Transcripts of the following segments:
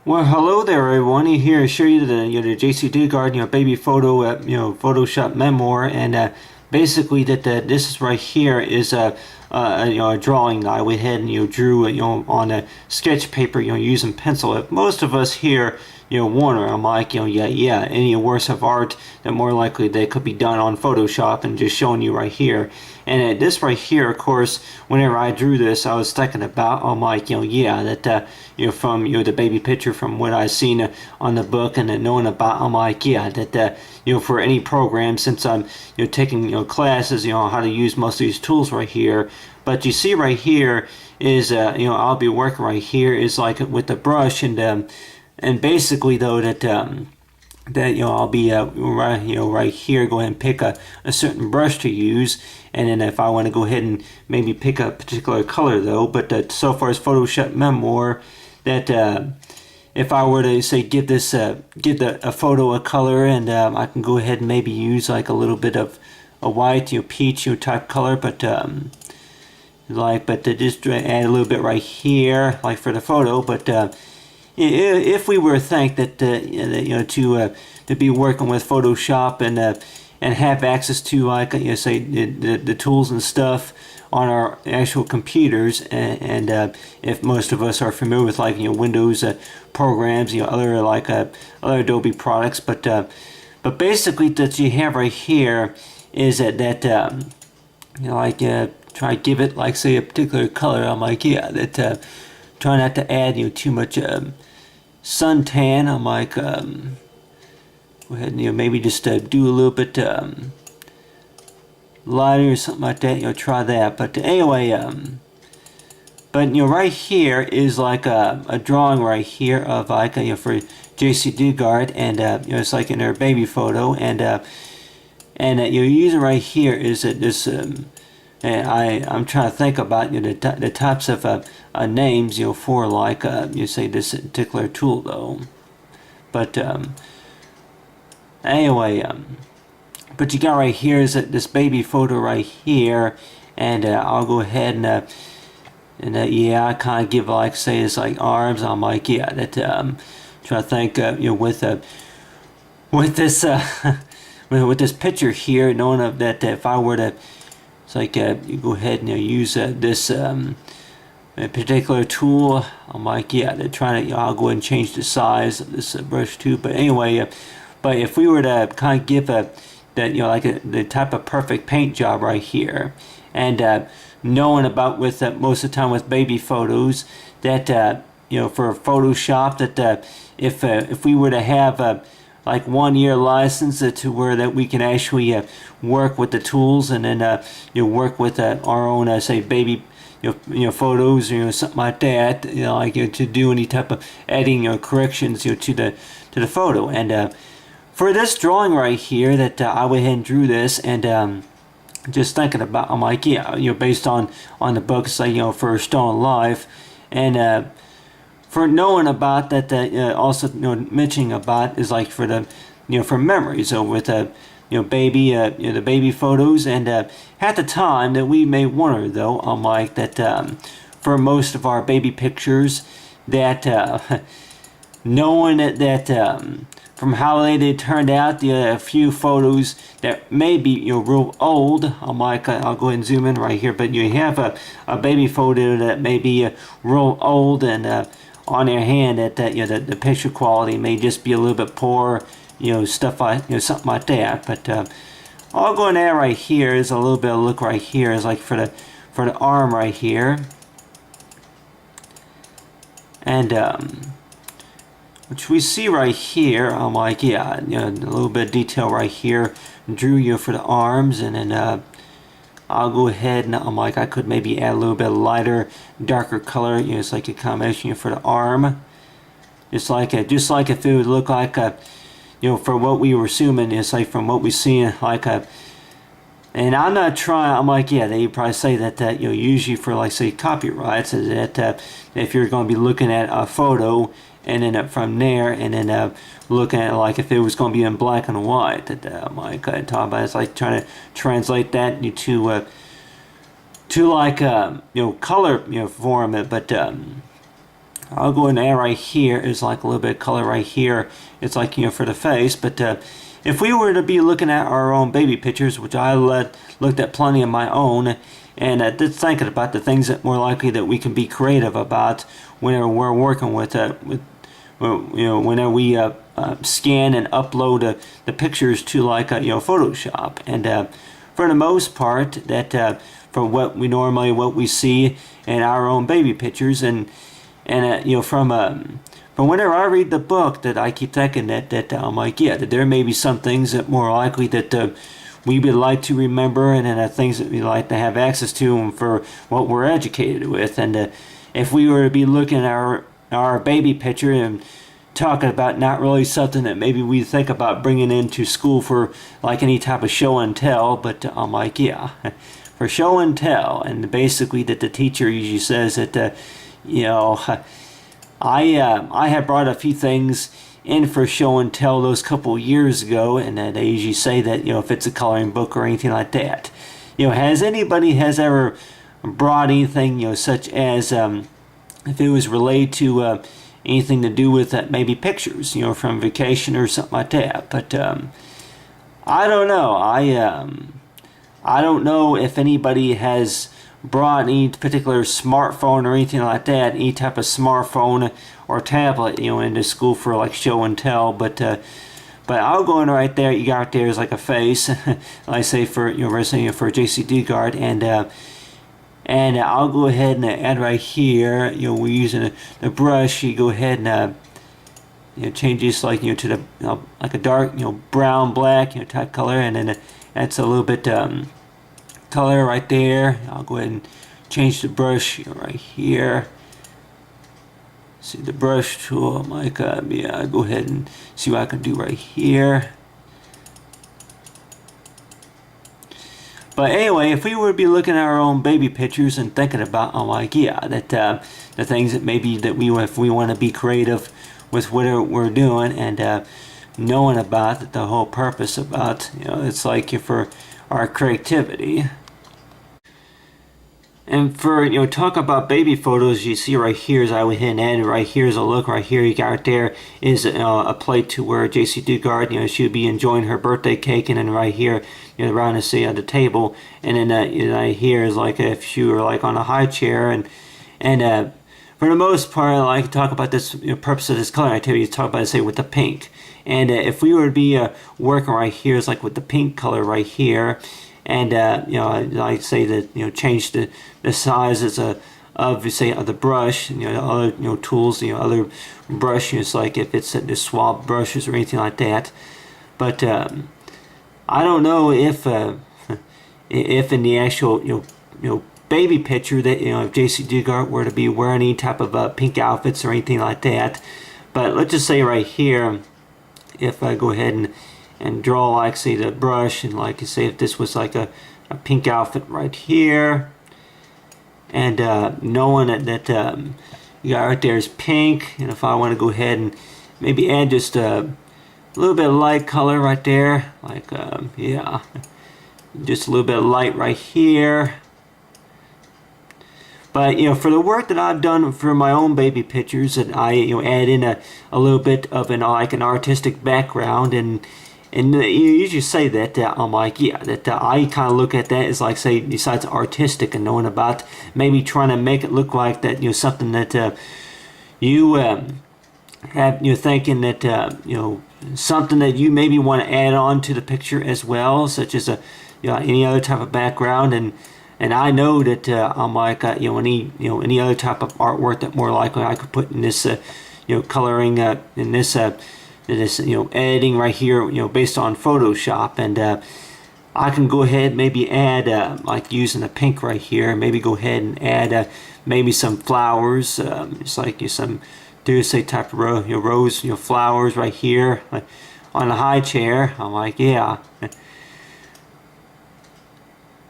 Well, hello there, everyone. Here to show you the Jaycee Dugard baby photo Photoshop Memoir, and basically this is right here is a drawing that I went ahead and drew on a sketch paper using pencil. If most of us here wonder, I'm like yeah, any works of art that more likely they could be done on Photoshop, and just showing you right here. And this right here, of course, whenever I drew this, I was thinking about, I'm like, yeah, that, from, the baby picture from what I seen on the book, and knowing about, I'm like, yeah, that, for any program, since I'm, taking, classes, how to use most of these tools right here. But you see right here is, I'll be working right here is like with the brush, and basically though that I'll be right here go ahead and pick a certain brush to use, and then if I want to go ahead and maybe pick a particular color though. But so far as Photoshop Memoir, that if I were to say give a photo a color, and I can go ahead and maybe use like a little bit of a white peach type color, but just add a little bit right here like for the photo. But if we were to think that to be working with Photoshop and have access to, like say the tools and stuff on our actual computers, and if most of us are familiar with like Windows programs, other like other Adobe products, but basically that you have right here is that try to give it like say a particular color. I'm like, yeah, that try not to add too much suntan. I'm like, go ahead and maybe just do a little bit lighter or something like that. Try that. But anyway, but right here is like a drawing right here of like for Jaycee Dugard, and it's like in her baby photo, and using right here is this. And I'm trying to think about the types of names for like you say this particular tool though. But anyway, but you got right here is this baby photo right here, and I'll go ahead and yeah, I kind of give like say it's like arms. I'm like, yeah, that trying to think with this with this picture here, knowing of that if I were to, it's like you go ahead and use this particular tool. I'm like, yeah, they're trying to. I'll go ahead and change the size of this brush too. But anyway, but if we were to kind of give the type of perfect paint job right here, and knowing about with most of the time with baby photos that for Photoshop that if we were to have like 1 year license to where that we can actually work with the tools, and then work with our own say baby photos, something like that, like to do any type of editing or corrections to the photo. And for this drawing right here that I went ahead and drew this, and just thinking about, I'm like, yeah, based on the books like for Stone Life, and for knowing about that, also mentioning about is like for the for memories. So with baby the baby photos, and at the time that we may wonder though, I'm like that for most of our baby pictures that knowing that from how they turned out, a few photos that may be real old. I'm like, I'll go ahead and zoom in right here, but you have a baby photo that may be real old, and on your hand that the picture quality may just be a little bit poor, stuff like something like that. But I'll go in there right here is a little bit of look right here is like for the arm right here, and which we see right here. I'm like, yeah, a little bit of detail right here. Drew for the arms, and then I'll go ahead and I'm like, I could maybe add a little bit of lighter, darker color. It's like a combination for the arm. Just like if it would look like for what we were assuming, it's like from what we seen like and I'm not trying. I'm like, yeah, they probably say that usually for like say copyrights is that if you're going to be looking at a photo, and then from there, and then looking at like if it was going to be in black and white, that I'm like talking about, it's like trying to translate that to like color form. But I'll go in there right here is like a little bit of color right here. It's like, for the face. But if we were to be looking at our own baby pictures, which I looked at plenty of my own, and just thinking about the things that more likely that we can be creative about whenever we're working whenever we scan and upload the pictures to like Photoshop. And for the most part, that for what we see in our own baby pictures, and from whenever I read the book, that I keep thinking that I'm like, yeah, that there may be some things that more likely that we would like to remember, and then things that we like to have access to, and for what we're educated with. And if we were to be looking at our baby picture and talking about not really something that maybe we think about bringing into school for like any type of show and tell, but I'm like, yeah, for show and tell. And basically that the teacher usually says that I have brought a few things in for show and tell those couple years ago, and they usually say that if it's a coloring book or anything like that, has anybody ever brought anything such as if it was related to anything to do with maybe pictures from vacation or something like that. But I don't know. I don't know if anybody has brought any particular smartphone or anything like that, any type of smartphone or tablet, into school for like show and tell. But I'll go in right there. You got right there is like a face, like I say for for Jaycee Dugard, and I'll go ahead and add right here. We're using the brush. You go ahead and change this like to the like a dark brown black type color, and then that's a little bit color right there. I'll go ahead and change the brush right here. See the brush tool, like yeah. I'll go ahead and see what I can do right here. But anyway, if we were to be looking at our own baby pictures and thinking about, I'm like, yeah, that the things that maybe that if we want to be creative with what we're doing, and knowing about that the whole purpose about, it's like for our creativity. And for, talk about baby photos, you see right here, as I went ahead and added right here is a look right here. You got right there is a plate to where Jaycee Dugard, she would be enjoying her birthday cake, and then right here, around the table, and then right here is like if she were like on a high chair, and for the most part, I like to talk about this purpose of this coloring activity. Talk about say with the pink, and if we were to be working right here, it's like with the pink color right here. And I say that change the sizes of say of the brush, other tools, other brushes, like if it's the swab brushes or anything like that. But I don't know if in the actual baby picture that if Jaycee Dugard were to be wearing any type of pink outfits or anything like that. But let's just say right here, if I go ahead and draw like say the brush, and like say if this was like a pink outfit right here, and knowing that you got right there is pink, and if I want to go ahead and maybe add just a little bit of light color right there, like yeah, just a little bit of light right here. But for the work that I've done for my own baby pictures, that I add in a little bit of an artistic background, and you usually say that I'm like, yeah, that I kind of look at that as like, say, besides artistic, and knowing about maybe trying to make it look like that something that you have thinking that something that you maybe want to add on to the picture as well, such as any other type of background, and I know that I'm like any other type of artwork that more likely I could put in this coloring in this editing right here based on Photoshop, and I can go ahead maybe add like using the pink right here, maybe go ahead and add maybe some flowers, just like some say type of rose flowers right here on the high chair. I'm like, yeah.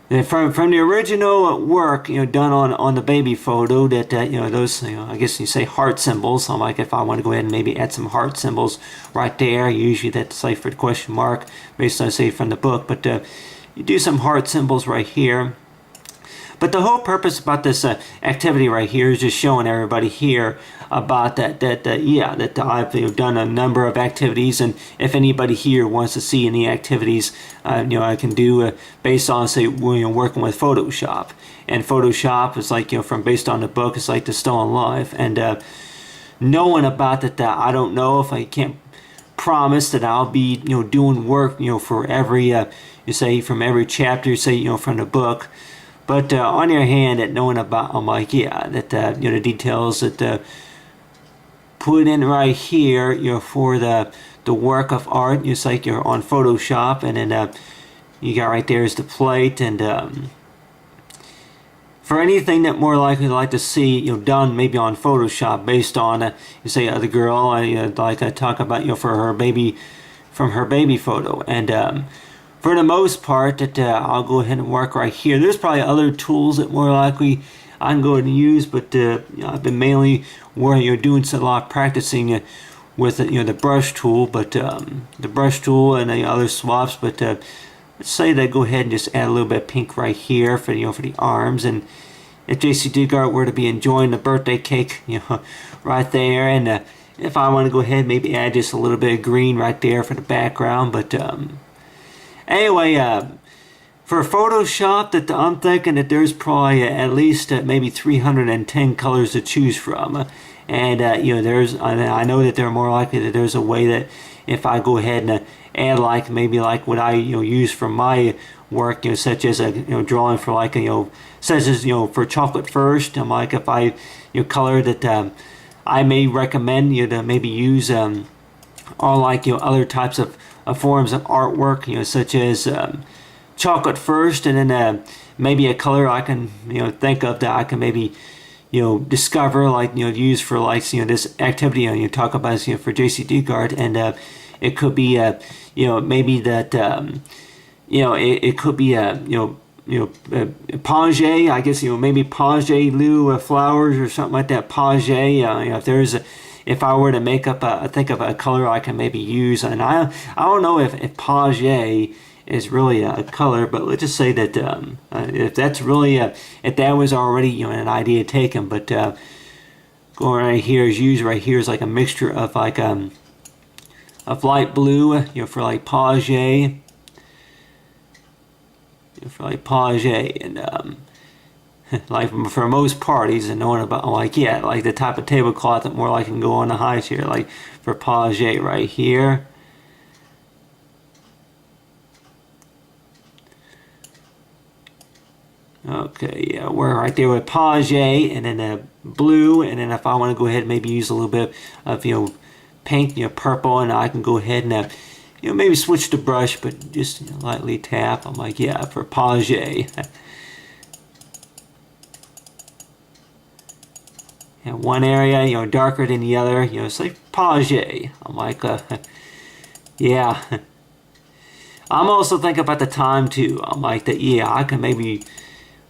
And from the original work done on the baby photo, that those I guess you say heart symbols. I'm like, if I want to go ahead and maybe add some heart symbols right there, usually that's like for the question mark based on say from the book, but you do some heart symbols right here. But the whole purpose about this activity right here is just showing everybody here about that I've done a number of activities, and if anybody here wants to see any activities, I can do based on, say, working with Photoshop. And Photoshop is like, from based on the book, it's like the Still Alive. And knowing about that, I don't know if I can't promise that I'll be, doing work, for every, you say, from every chapter, say, from the book. But on your hand, that knowing about, I'm like, that the details that put in right here, for the work of art, it's like you're on Photoshop, and then you got right there is the plate, and for anything that more likely like to see, done maybe on Photoshop based on, you say, the girl, like I talk about, for her baby, from her baby photo, and for the most part, that I'll go ahead and work right here. There's probably other tools that more likely I can go ahead and use, but I've been mainly where you're doing a lot of practicing with the brush tool, but the brush tool and the other swaps. But let's say that go ahead and just add a little bit of pink right here for for the arms. And if Jaycee Dugard were to be enjoying the birthday cake, right there, and if I want to go ahead, maybe add just a little bit of green right there for the background, but. Anyway, for Photoshop, that I'm thinking that there's probably at least maybe 310 colors to choose from, and I know that they're more likely that there's a way that if I go ahead and add like maybe like what I use for my work, such as a drawing for like such as for Chocolate First, I'm like if I color that I may recommend to maybe use or like other types of forms of artwork, such as Chocolate First, and then maybe a color I can think of that I can maybe discover, like use for like this activity you talk about for Jaycee Dugard, and it could be maybe that it could be Page, I guess maybe Page Lou flowers or something like that. Page, if there's if I were to make up think of a color I can maybe use, and I don't know if Page is really a color, but let's just say that if that's really if that was already an idea taken, but going right here is used right here is like a mixture of like of light blue, for like Page, and like for most parties, and knowing about like the type of tablecloth that more like can go on the high chair, like for Page right here. Okay, we're right there with Page, and then blue, and then if I want to go ahead and maybe use a little bit of pink, purple, and I can go ahead and maybe switch the brush, but just lightly tap. I'm like for Page. And one area, darker than the other, it's like Page. I'm like, yeah. I'm also thinking about the time too. I'm like that, I can maybe,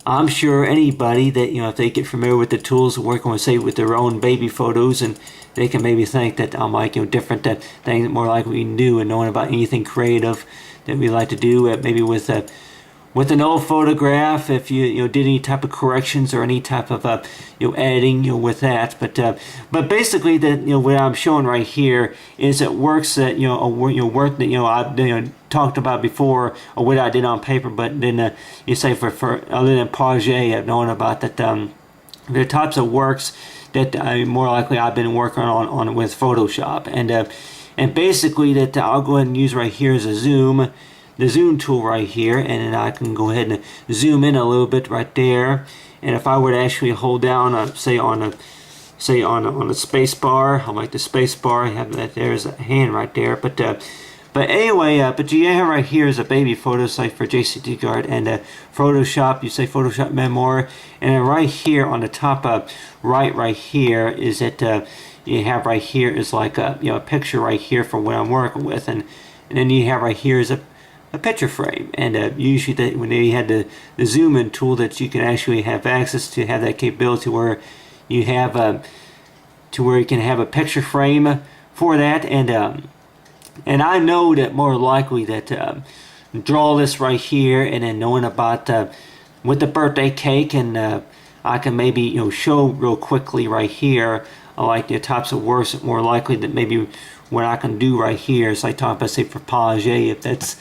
I'm sure anybody that, if they get familiar with the tools of working with, say, with their own baby photos, and they can maybe think that I'm like, different things more like we can do, and knowing about anything creative that we like to do, maybe with an old photograph, if you did any type of corrections or any type of editing with that, but basically that what I'm showing right here is it works that work that I talked about before, or what I did on paper, but then you say for other than Page, knowing about that the types of works that more likely I've been working on with Photoshop, and basically that I'll go ahead and use right here is the zoom tool right here, and then I can go ahead and zoom in a little bit right there. And if I were to actually hold down, say on the space bar, I like the space bar, I have that there's a hand right there. But anyway, but you have right here is a baby photo site for Jaycee Dugard, and Photoshop, you say Photoshop Memoir, and then right here on the top right here is that you have right here is like a picture right here for what I'm working with, and then you have right here is a picture frame, and usually when they had the zoom in tool that you can actually have access to, have that capability where you have to where you can have a picture frame for that, and I know that more likely that draw this right here, and then knowing about with the birthday cake, and I can maybe show real quickly right here like the types of works that more likely that maybe what I can do right here is like talking about, say, for Page, if that's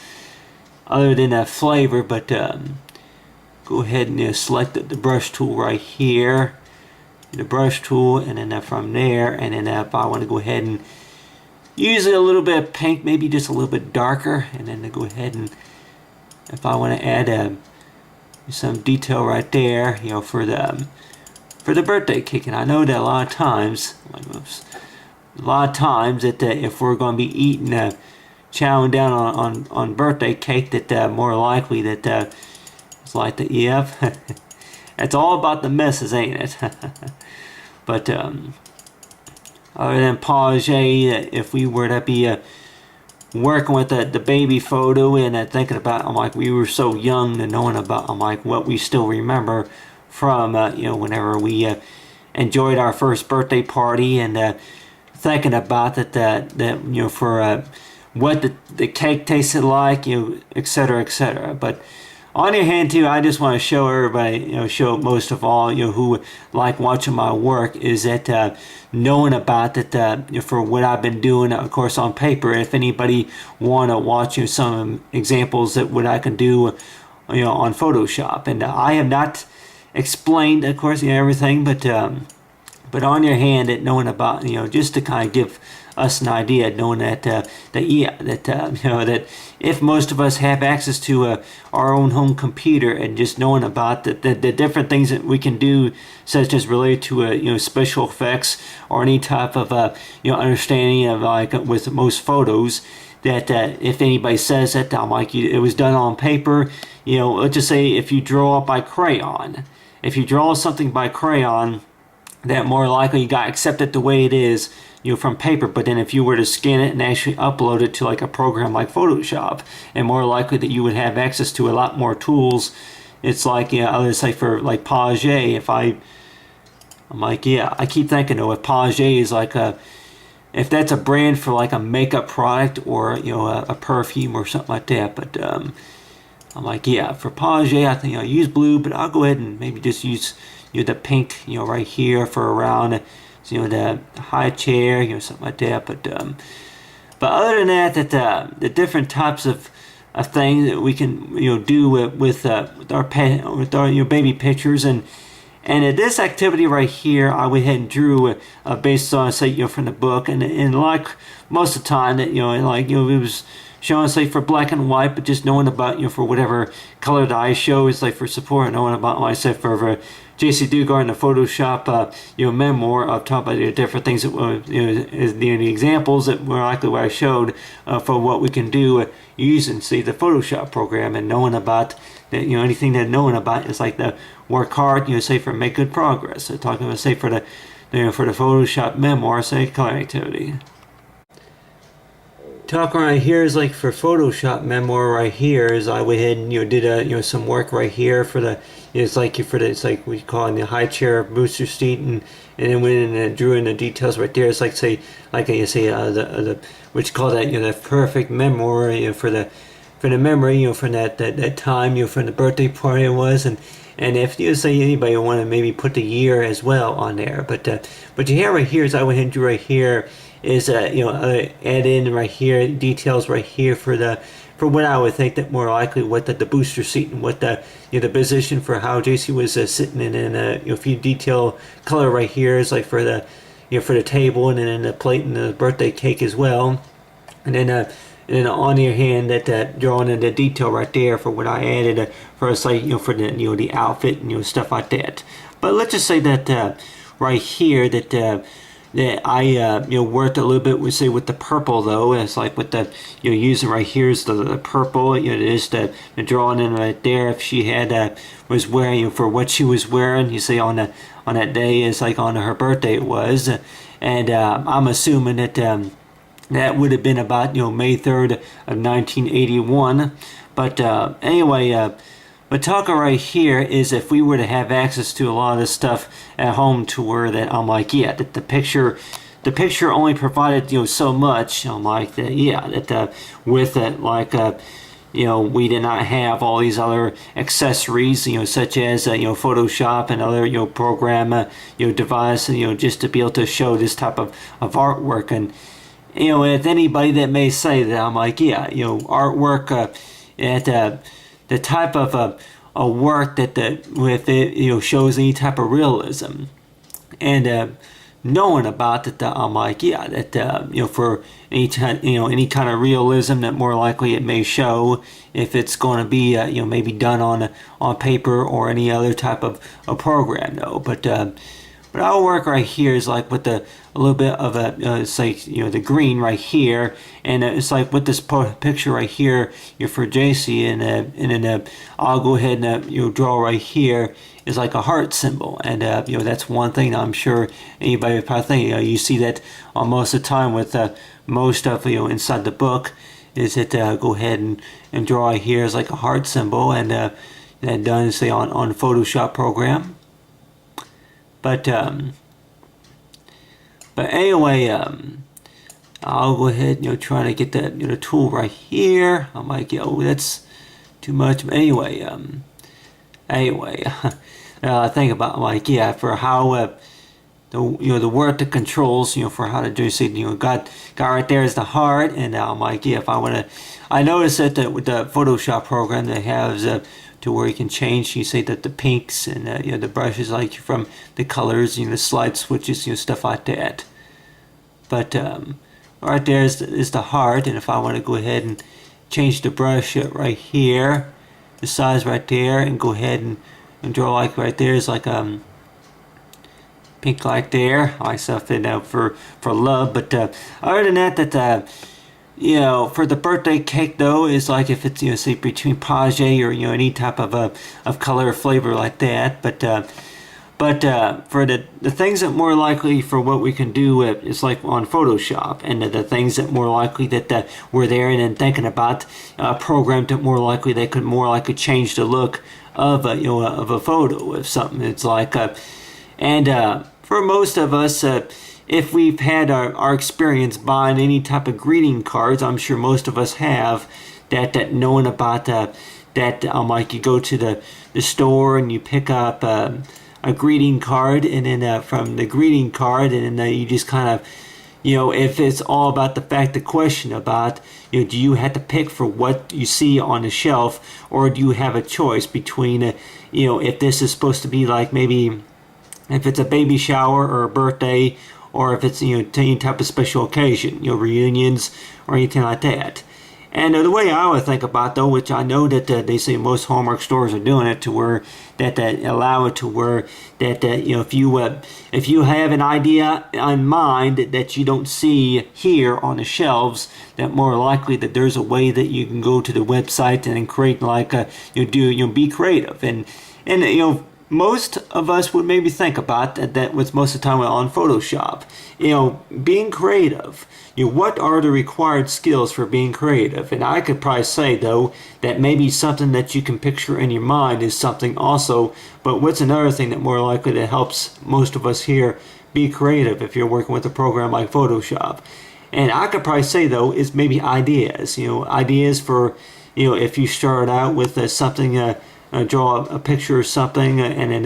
other than that flavor. But go ahead and select the brush tool right here, the brush tool, and then from there, and then if I want to go ahead and use a little bit of pink, maybe just a little bit darker, and then to go ahead and if I want to add some detail right there, for the birthday cake. And I know that a lot of times that if we're going to be eating, chowing down on birthday cake, that more likely that it's like the it's all about the messes, ain't it? But other than Page, if we were to be working with the baby photo and thinking about, I'm like, we were so young and knowing about, I'm like, what we still remember from, whenever we enjoyed our first birthday party, and thinking about that for what the cake tasted like, etc., etc. But on the other hand, too, I just want to show everybody, show most of all, who like watching my work, is that knowing about that for what I've been doing, of course, on paper. If anybody want to watch some examples that what I can do, on Photoshop, and I have not explained, of course, everything, but on your hand, that knowing about, just to kind of give us an idea, knowing that that if most of us have access to our own home computer, and just knowing about the different things that we can do, such as related to special effects or any type of understanding of, like, with most photos, that if anybody says that, I'm like, it was done on paper, let's just say if you draw by crayon, if you draw something by crayon, that more likely you got accepted the way it is, from paper. But then if you were to scan it and actually upload it to like a program like Photoshop, and more likely that you would have access to a lot more tools. It's like, let's say for like Page, I'm like, I keep thinking, if Page is like if that's a brand for like a makeup product or a perfume or something like that. But I'm like, for Page, I think I'll use blue, but I'll go ahead and maybe just use the pink, right here for around, the high chair, something like that. But other than that, the different types of things that we can do with our baby pictures, and this activity right here, I went ahead and drew based on, say, from the book, and like most of the time that it was showing, say, for black and white, but just knowing about for whatever color the I show is like for support, knowing about, like I said, for Jaycee Dugard in the Photoshop Memoir, of talking about the different things that is the examples that were likely what I showed for what we can do using, say, the Photoshop program, and knowing about that anything that knowing about is like the work hard, say, for make good progress. So talking about, say, for the for the Photoshop Memoir, say, color activity. Talking right here is like for Photoshop Memoir right here is I went ahead and did some work right here for the it's like we call it the high chair booster seat, and then went in and drew in the details right there. It's like the what you call that the perfect memoir for the memory from that time from the birthday party it was, and if say anybody want to maybe put the year as well on there, but you have right here is I went ahead and drew right here is add in right here details right here for what I would think that more likely what the booster seat and what the position for how Jaycee was sitting in, and a few detail color right here is like for the for the table, and then the plate and the birthday cake as well, and then on your hand that drawing in the detail right there for what I added for us, like for the outfit and stuff like that. But let's just say that right here that I worked a little bit with, say, with the purple, though. It's like with the using right here is the purple. It is the drawing in right there. If she had was wearing for what she was wearing, you see on that day is like on her birthday it was, and I'm assuming that that would have been about May 3rd of 1981. But anyway. But talking right here is if we were to have access to a lot of this stuff at home, to where that I'm like, that the picture only provided so much. I'm like that, that with it, like we did not have all these other accessories, such as Photoshop and other program device, just to be able to show this type of artwork. And if anybody that may say that, I'm like, yeah, artwork at the type of a work that with it shows any type of realism, and knowing about that, I'm like, yeah, that for any any kind of realism, that more likely it may show if it's going to be maybe done on paper or any other type of a program, though. But our work right here is like with a little bit of it's like the green right here, and it's like with this picture right here, for Jaycee, and then I'll go ahead and draw right here is like a heart symbol, and that's one thing I'm sure anybody would probably think. You see that most of the time with most of inside the book, is that go ahead and draw here is like a heart symbol, and then done say on Photoshop program. But anyway, I'll go ahead try to get that the tool right here. I'm like, that's too much. But anyway, I think about, I'm like, yeah, for how the work, the controls, for how to do, see, got right there is the heart, and I'm like, yeah, if I want to, I noticed that with the Photoshop program that has to where you can change, you say that the pinks and the brushes, like from the colors, the slide switches, stuff like that. But right there is the heart, and if I want to go ahead and change the brush right here, the size right there, and go ahead and draw like right there is like pink like there, like something for love. But other than that, for the birthday cake though, is like if it's say between page or any type of color or flavor like that. But for the things that more likely for what we can do is like on Photoshop, and the things that more likely that we're there and then thinking about program that more likely they could more likely change the look of of a photo of something. It's like and for most of us, if we've had our experience buying any type of greeting cards, I'm sure most of us have, that knowing about that like you go to the store and you pick up a greeting card, and then from the greeting card, and then you just kind of if it's all about the question about do you have to pick for what you see on the shelf, or do you have a choice between if this is supposed to be like maybe if it's a baby shower or a birthday, or if it's any type of special occasion, reunions or anything like that. And the way I would think about though, which I know that they say most Hallmark stores are doing it to where that allow it to where that if you have an idea in mind that you don't see here on the shelves, that more likely that there's a way that you can go to the website and then create like be creative, and most of us would maybe think about that was most of the time on Photoshop. Being creative. What are the required skills for being creative? And I could probably say, though, that maybe something that you can picture in your mind is something also. But what's another thing that more likely that helps most of us here be creative if you're working with a program like Photoshop? And I could probably say, though, is maybe ideas. Ideas for, if you start out with something, draw a picture or something, and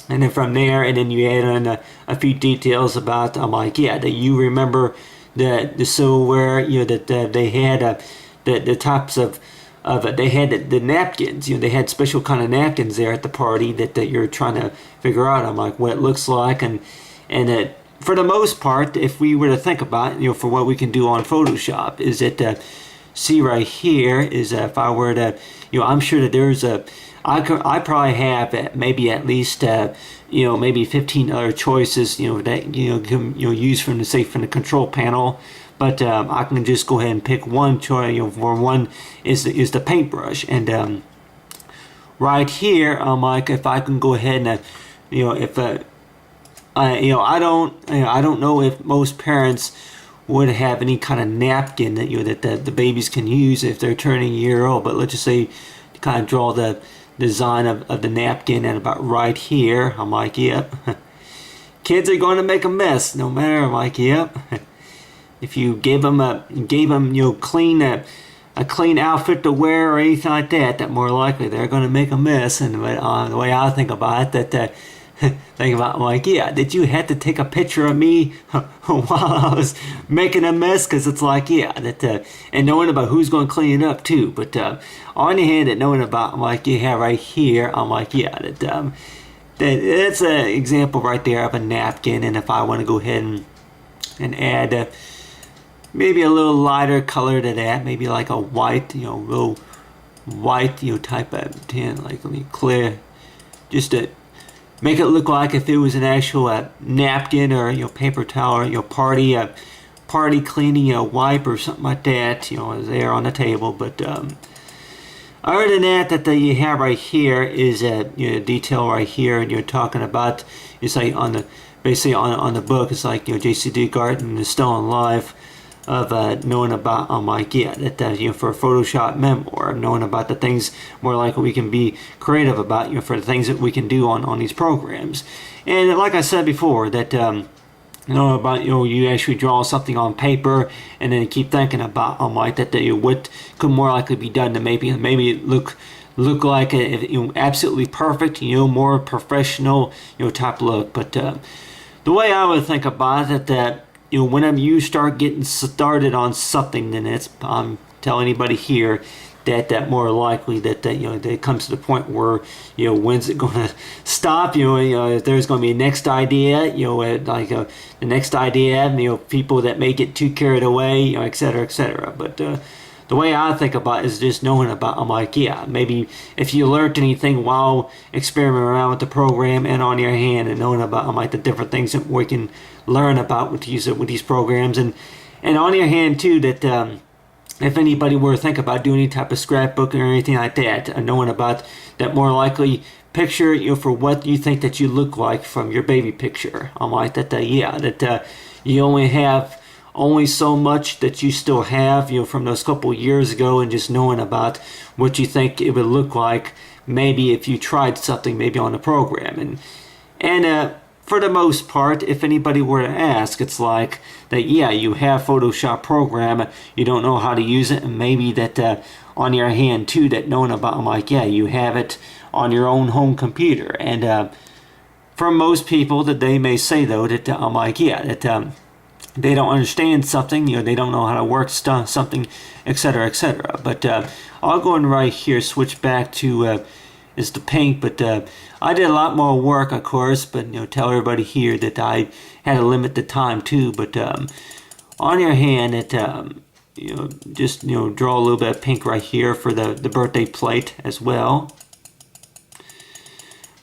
then from there, and then you add in a few details about, I'm like, yeah, that you remember the silverware, that they had the types of they had the napkins, they had special kind of napkins there at the party that you're trying to figure out, I'm like, what it looks like, and that for the most part, if we were to think about, for what we can do on Photoshop, is that see right here is if I were to, I'm sure that there's I probably have maybe at least maybe 15 other choices that can use from the control panel, but I can just go ahead and pick one choice. For one is the paintbrush, and right here I'm like, if I can go ahead and if I don't know if most parents would have any kind of napkin that that the babies can use if they're turning a year old, but let's just say kind of draw the design of the napkin, and about right here I'm like, yep, kids are going to make a mess no matter. I'm like, yep. If you gave them clean a clean outfit to wear or anything like that, that more likely they're going to make a mess. And the way I think about it, that think about, like, yeah, did you have to take a picture of me while I was making a mess? Because it's like, yeah, that and knowing about who's going to clean it up too. But on the hand, that knowing about, I'm like, yeah, right here, I'm like, yeah, that's an example right there of a napkin. And if I want to go ahead and add maybe a little lighter color to that, maybe like a white, real white, type of tint, like, let me clear, just to make it look like if it was an actual napkin or paper towel, or party cleaning wipe or something like that, there on the table. But other than that you have right here is a detail right here, and you're talking about, it's like basically on the book, it's like Jaycee Dugard and the Still Alive, of knowing about, like, yeah, that for Photoshop Memoir, knowing about the things more like we can be creative about, for the things that we can do on these programs. And like I said before, that about you actually draw something on paper and then keep thinking about, like, that what could more likely be done to maybe look like absolutely perfect, more professional, type look. But the way I would think about it, that whenever you start getting started on something, then tell anybody here that more likely that it comes to the point where when's it going to stop? If there's going to be a next idea, like the next idea, people that may get too carried away, etc., etc. But the way I think about it is just knowing about, I'm like, yeah, maybe if you learned anything while experimenting around with the program and on your hand, and knowing about, I'm like, the different things that we can learn about with these programs, and on your hand too, that if anybody were to think about doing any type of scrapbooking or anything like that, knowing about that more likely picture, for what you think that you look like from your baby picture. I'm like that, yeah, that you only have so much that you still have, from those couple years ago, and just knowing about what you think it would look like maybe if you tried something maybe on the program. And for the most part, if anybody were to ask, it's like that, yeah, you have Photoshop program, you don't know how to use it, and maybe that on your hand too, that knowing about, I'm like, yeah, you have it on your own home computer. And for most people, that they may say though, that I'm like, yeah, that they don't understand something, they don't know how to work something, etc., etc. But I'll go in right here, switch back to is the pink. But I did a lot more work, of course, but tell everybody here that I had to limit the time too. But on your hand, it just draw a little bit of pink right here for the birthday plate as well.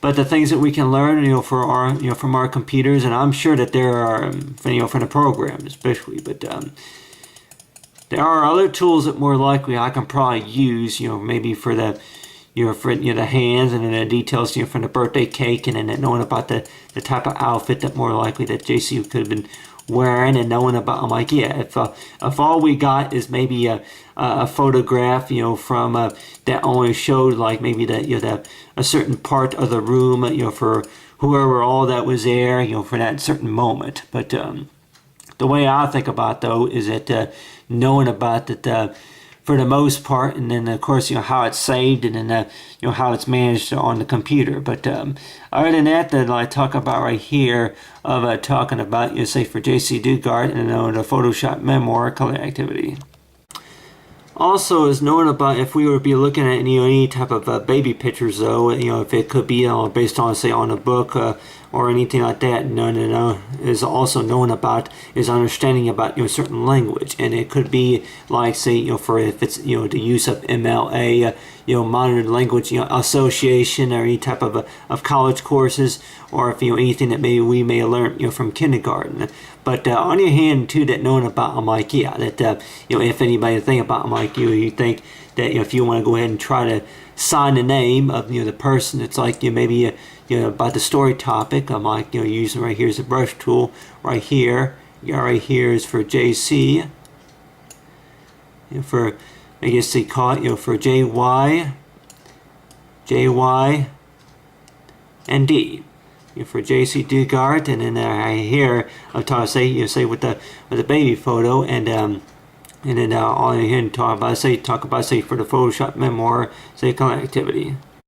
But the things that we can learn, for our, from our computers, and I'm sure that there are, from the program especially, but there are other tools that more likely I can probably use, maybe for the, for the hands, and then the details, from the birthday cake, and then knowing about the type of outfit that more likely that Jaycee could have been wearing, and knowing about, I'm like, yeah, if all we got is maybe a photograph, from that only showed like maybe that a certain part of the room, for whoever all that was there, for that certain moment. But the way I think about though is that knowing about that for the most part, and then of course how it's saved, and then how it's managed on the computer. But other than that I talk about right here of talking about, say, for Jaycee Dugard, and the Photoshop Memoir color activity. Also, is knowing about if we were to be looking at any type of baby pictures though, if it could be based on, say, on a book or anything like that, is also knowing about is understanding about certain language, and it could be like, say, for if it's the use of MLA, modern language association, or any type of college courses, or if anything that maybe we may learn from kindergarten. But on your hand too, that knowing about, I'm like, yeah, that if anybody think about, I'm like, you think that if you want to go ahead and try to sign the name of the person, it's like maybe about the story topic, I'm like using right here is a brush tool right here. Right here is for Jaycee. For, I guess they call it for JY, and D. For Jaycee Dugard, and then right here I'm talking, say with the baby photo, and And then all in here and talk about say for the Photoshop memoir, say kind of activity.